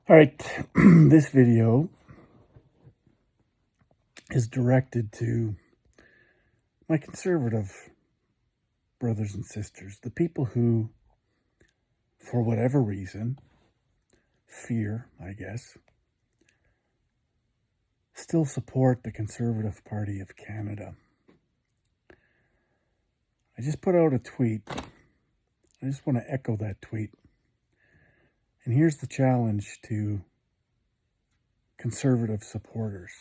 All right, this video is directed to my conservative brothers and sisters, the people who, for whatever reason, fear, I guess, still support the Conservative Party of Canada. I just put out a tweet. I just want to echo that tweet. And here's the challenge to conservative supporters.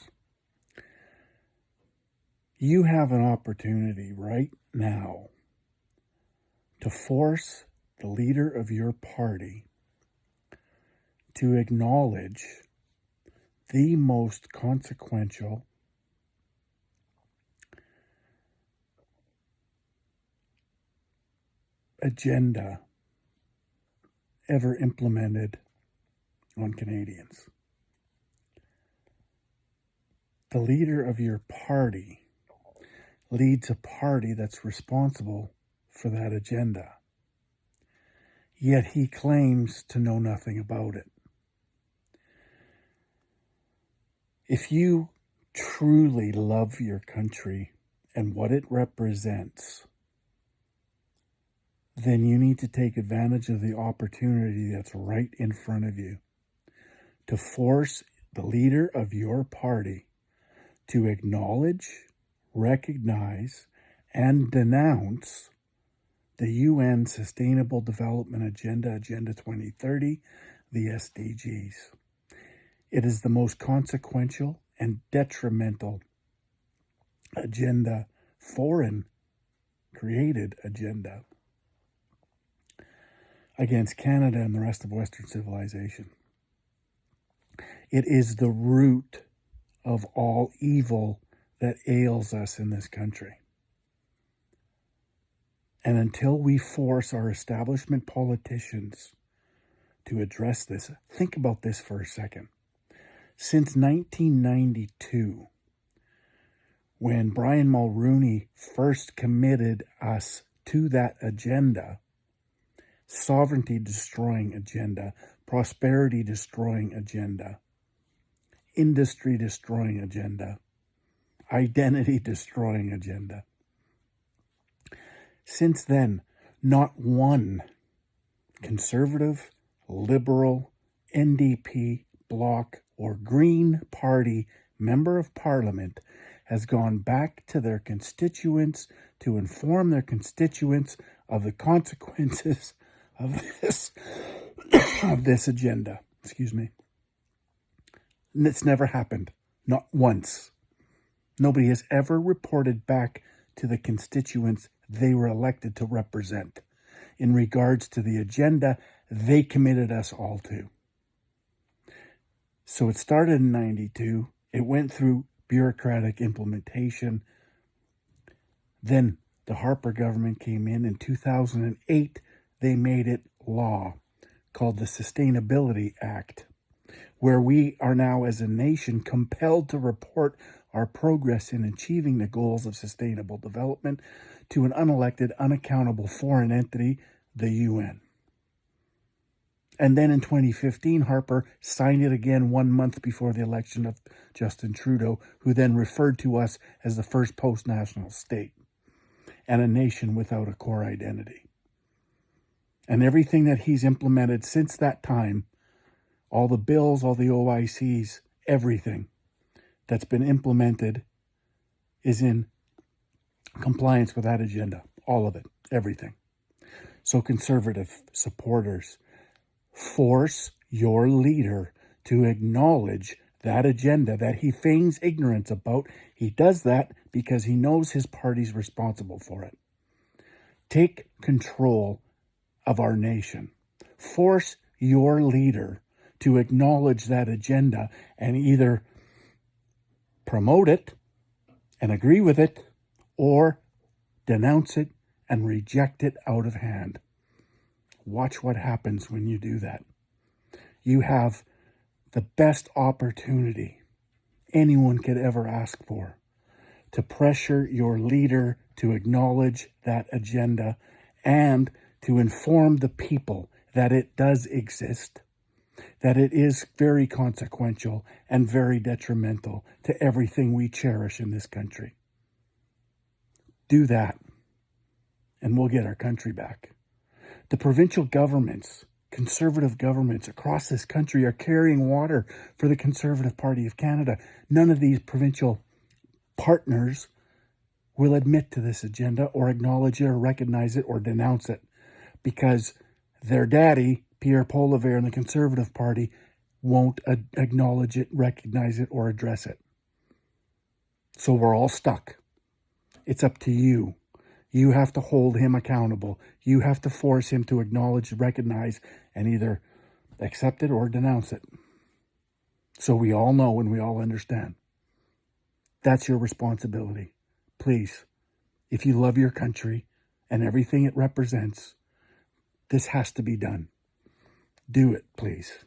You have an opportunity right now to force the leader of your party to acknowledge the most consequential agenda ever implemented on Canadians. The leader of your party leads a party that's responsible for that agenda, yet he claims to know nothing about it. If you truly love your country and what it represents, then you need to take advantage of the opportunity that's right in front of you to force the leader of your party to acknowledge, recognize, and denounce the UN Sustainable Development Agenda, Agenda 2030, the SDGs. It is the most consequential and detrimental agenda, foreign created agenda, against Canada and the rest of Western civilization. It is the root of all evil that ails us in this country. And until we force our establishment politicians to address this, think about this for a second. Since 1992, when Brian Mulroney first committed us to that agenda, sovereignty-destroying agenda, prosperity-destroying agenda, industry-destroying agenda, identity-destroying agenda. Since then, not one conservative, liberal, NDP, Bloc, or Green Party member of Parliament has gone back to their constituents to inform their constituents of the consequences of this agenda. Excuse me. And it's never happened. Not once. Nobody has ever reported back to the constituents they were elected to represent in regards to the agenda they committed us all to. So it started in 92. It went through bureaucratic implementation. Then the Harper government came in 2008. They made it law, called the Sustainability Act, where we are now as a nation compelled to report our progress in achieving the goals of sustainable development to an unelected, unaccountable foreign entity, the UN. And then in 2015, Harper signed it again 1 month before the election of Justin Trudeau, who then referred to us as the first post-national state and a nation without a core identity. And everything that he's implemented since that time, all the bills, all the OICs, everything that's been implemented is in compliance with that agenda. All of it, everything. So conservative supporters, force your leader to acknowledge that agenda that he feigns ignorance about. He does that because he knows his party's responsible for it. Take control of our nation. Force your leader to acknowledge that agenda and either promote it and agree with it or denounce it and reject it out of hand. Watch what happens when you do that. You have the best opportunity anyone could ever ask for to pressure your leader to acknowledge that agenda and to inform the people that it does exist, that it is very consequential and very detrimental to everything we cherish in this country. Do that, and we'll get our country back. The provincial governments, conservative governments across this country are carrying water for the Conservative Party of Canada. None of these provincial partners will admit to this agenda or acknowledge it or recognize it or denounce it, because their daddy, Pierre Poilievre, and the Conservative Party won't acknowledge it, recognize it, or address it. So we're all stuck. It's up to you. You have to hold him accountable. You have to force him to acknowledge, recognize, and either accept it or denounce it. So we all know and we all understand. That's your responsibility. Please, if you love your country and everything it represents, this has to be done. Do it, please.